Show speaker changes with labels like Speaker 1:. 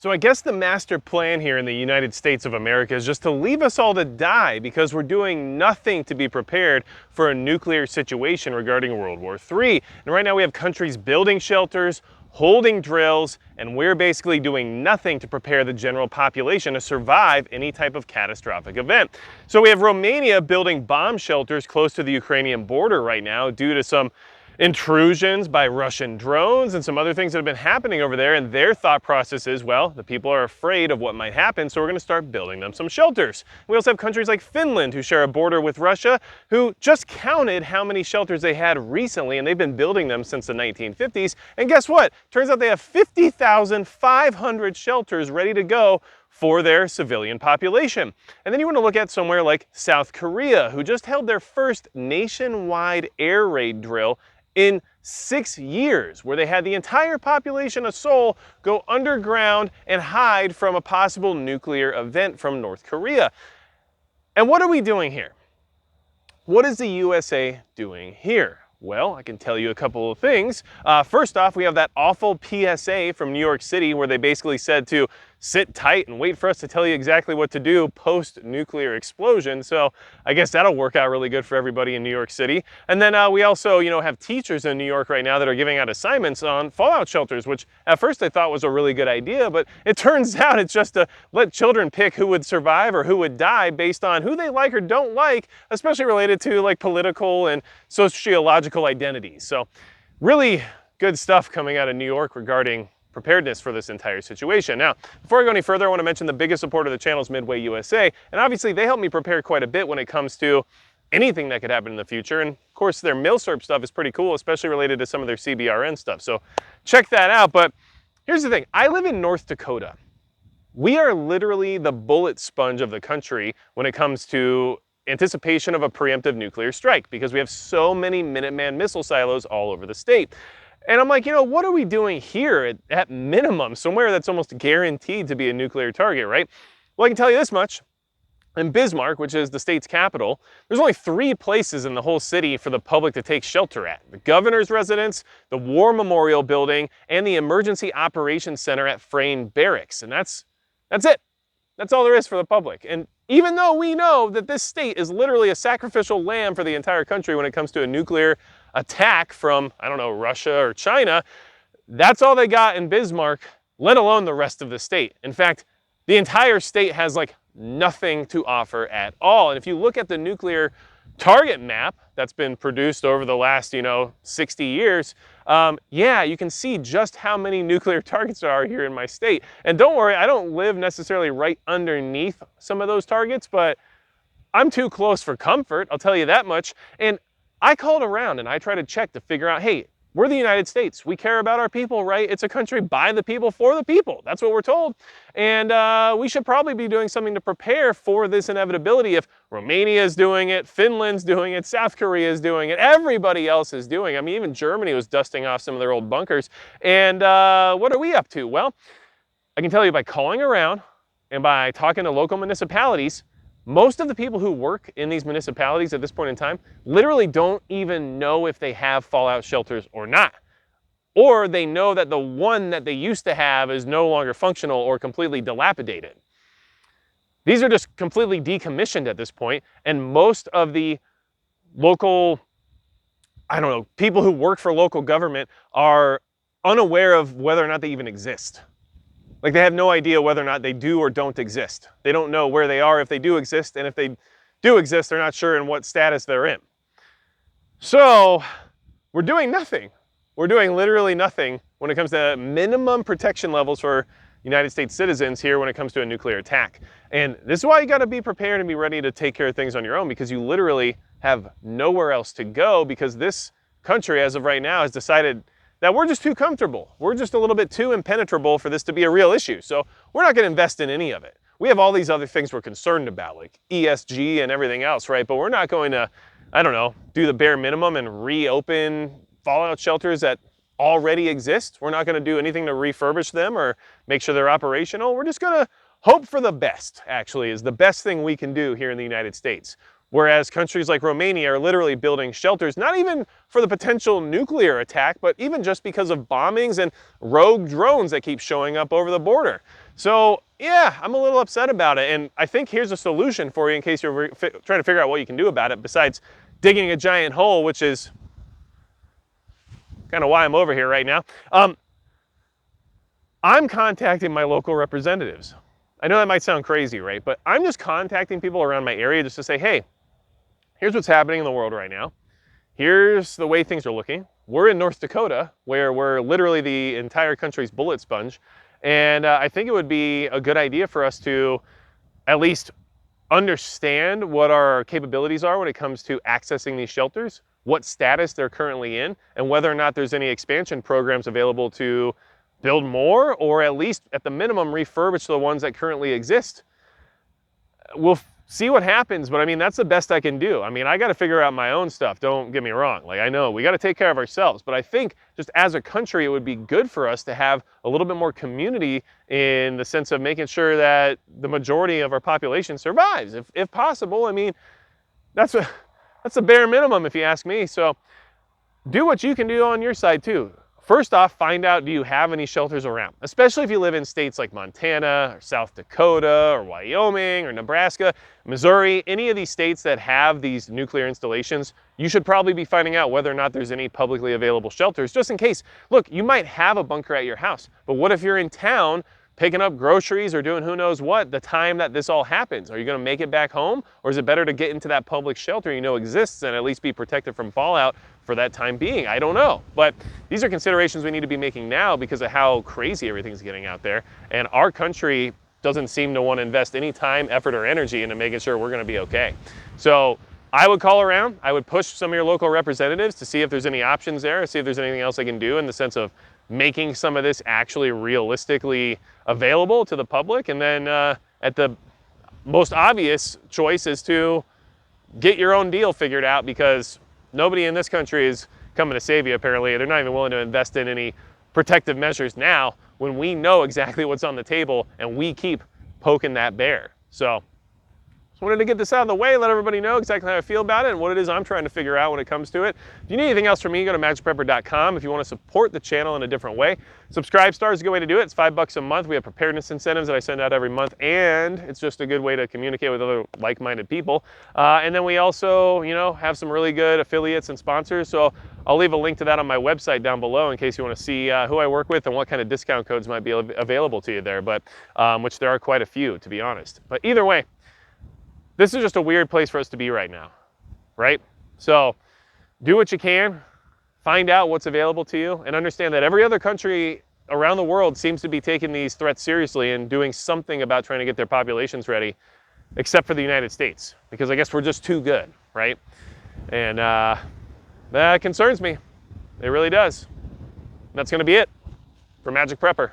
Speaker 1: So I guess the master plan here in the United States of America is just to leave us all to die because we're doing nothing to be prepared for a nuclear situation regarding World War III. And right now we have countries building shelters, holding drills, and we're basically doing nothing to prepare the general population to survive any type of catastrophic event. So we have Romania building bomb shelters close to the Ukrainian border right now due to some intrusions by Russian drones and some other things that have been happening over there, and their thought process is, well, the people are afraid of what might happen, so we're going to start building them some shelters. We also have countries like Finland who share a border with Russia who just counted how many shelters they had recently, and they've been building them since the 1950s, and guess what? Turns out they have 50,500 shelters ready to go for their civilian population. And then you want to look at somewhere like South Korea, who just held their first nationwide air raid drill in 6 years, where they had the entire population of Seoul go underground and hide from a possible nuclear event from North Korea. And what are we doing here? What is the USA doing here? Well, I can tell you a couple of things. First off, we have that awful PSA from New York City where they basically said to sit tight and wait for us to tell you exactly what to do post-nuclear explosion. So I guess that'll work out really good for everybody in New York City. And then we also, have teachers in New York right now that are giving out assignments on fallout shelters, which at first I thought was a really good idea, but it turns out it's just to let children pick who would survive or who would die based on who they like or don't like, especially related to like political and sociological identities. So really good stuff coming out of New York regarding preparedness for this entire situation. Now, before I go any further, I want to mention the biggest supporter of the channel is Midway USA, and obviously they help me prepare quite a bit when it comes to anything that could happen in the future, and of course their milsurp stuff is pretty cool, especially related to some of their CBRN stuff, so check that out. But here's the thing, I live in North Dakota. We are literally the bullet sponge of the country when it comes to anticipation of a preemptive nuclear strike, because we have so many Minuteman missile silos all over the state. And I'm like, what are we doing here at minimum, somewhere that's almost guaranteed to be a nuclear target, right? Well, I can tell you this much. In Bismarck, which is the state's capital, there's only 3 places in the whole city for the public to take shelter at: the governor's residence, the War Memorial Building, and the Emergency Operations Center at Frayne Barracks. And that's it. That's all there is for the public. And even though we know that this state is literally a sacrificial lamb for the entire country when it comes to a nuclear attack from, I don't know, Russia or China, that's all they got in Bismarck, let alone the rest of the state. In fact, the entire state has like nothing to offer at all. And if you look at the nuclear target map that's been produced over the last, 60 years, yeah, you can see just how many nuclear targets there are here in my state. And don't worry, I don't live necessarily right underneath some of those targets, but I'm too close for comfort, I'll tell you that much. And I called around and I tried to check to figure out, hey, we're the United States. We care about our people, right? It's a country by the people, for the people. That's what we're told. And we should probably be doing something to prepare for this inevitability. If Romania is doing it, Finland's doing it, South Korea is doing it, everybody else is doing it. I mean, even Germany was dusting off some of their old bunkers. And what are we up to? Well, I can tell you by calling around and by talking to local municipalities, most of the people who work in these municipalities at this point in time literally don't even know if they have fallout shelters or not. Or they know that the one that they used to have is no longer functional or completely dilapidated. These are just completely decommissioned at this point, and most of the local, people who work for local government are unaware of whether or not they even exist. Like, they have no idea whether or not they do or don't exist. They don't know where they are if they do exist, and if they do exist, they're not sure in what status they're in. So we're doing nothing. We're doing literally nothing when it comes to minimum protection levels for United States citizens here when it comes to a nuclear attack. And this is why you gotta be prepared and be ready to take care of things on your own, because you literally have nowhere else to go, because this country, as of right now, has decided that we're just too comfortable. We're just a little bit too impenetrable for this to be a real issue. So we're not gonna invest in any of it. We have all these other things we're concerned about, like ESG and everything else, right? But we're not going to, do the bare minimum and reopen fallout shelters that already exist. We're not gonna do anything to refurbish them or make sure they're operational. We're just gonna hope for the best, actually, is the best thing we can do here in the United States. Whereas countries like Romania are literally building shelters, not even for the potential nuclear attack, but even just because of bombings and rogue drones that keep showing up over the border. So yeah, I'm a little upset about it. And I think here's a solution for you in case you're trying to figure out what you can do about it besides digging a giant hole, which is kind of why I'm over here right now. I'm contacting my local representatives. I know that might sound crazy, right? But I'm just contacting people around my area just to say, hey, here's what's happening in the world right now. Here's the way things are looking. We're in North Dakota, where we're literally the entire country's bullet sponge. And I think it would be a good idea for us to at least understand what our capabilities are when it comes to accessing these shelters, what status they're currently in, and whether or not there's any expansion programs available to build more, or at least at the minimum refurbish the ones that currently exist. We'll see what happens, but I mean, that's the best I can do. I mean, I got to figure out my own stuff, don't get me wrong. Like, I know we got to take care of ourselves, but I think just as a country, it would be good for us to have a little bit more community in the sense of making sure that the majority of our population survives, if possible. I mean, that's a bare minimum if you ask me. So do what you can do on your side too. First off, find out, do you have any shelters around? Especially if you live in states like Montana or South Dakota or Wyoming or Nebraska, Missouri, any of these states that have these nuclear installations, you should probably be finding out whether or not there's any publicly available shelters, just in case. Look, you might have a bunker at your house, but what if you're in town picking up groceries or doing who knows what the time that this all happens? Are you gonna make it back home? Or is it better to get into that public shelter you know exists and at least be protected from fallout for that time being? I don't know. But these are considerations we need to be making now because of how crazy everything's getting out there. And our country doesn't seem to want to invest any time, effort, or energy into making sure we're gonna be okay. So I would call around, I would push some of your local representatives to see if there's any options there, see if there's anything else I can do in the sense of making some of this actually realistically available to the public. And then at the most obvious choice is to get your own deal figured out, because nobody in this country is coming to save you apparently. They're not even willing to invest in any protective measures now when we know exactly what's on the table and we keep poking that bear. So just wanted to get this out of the way, let everybody know exactly how I feel about it and what it is I'm trying to figure out when it comes to it. If you need anything else from me, go to magicprepper.com. If you want to support the channel in a different way, Subscribe Star is a good way to do it. It's $5 a month. We have preparedness incentives that I send out every month, and it's just a good way to communicate with other like-minded people. And then we also, have some really good affiliates and sponsors. So I'll leave a link to that on my website down below in case you want to see who I work with and what kind of discount codes might be available to you there, but which there are quite a few, to be honest. But either way, this is just a weird place for us to be right now, right? So do what you can, find out what's available to you, and understand that every other country around the world seems to be taking these threats seriously and doing something about trying to get their populations ready, except for the United States, because I guess we're just too good, right? And that concerns me. It really does. That's going to be it for Magic Prepper.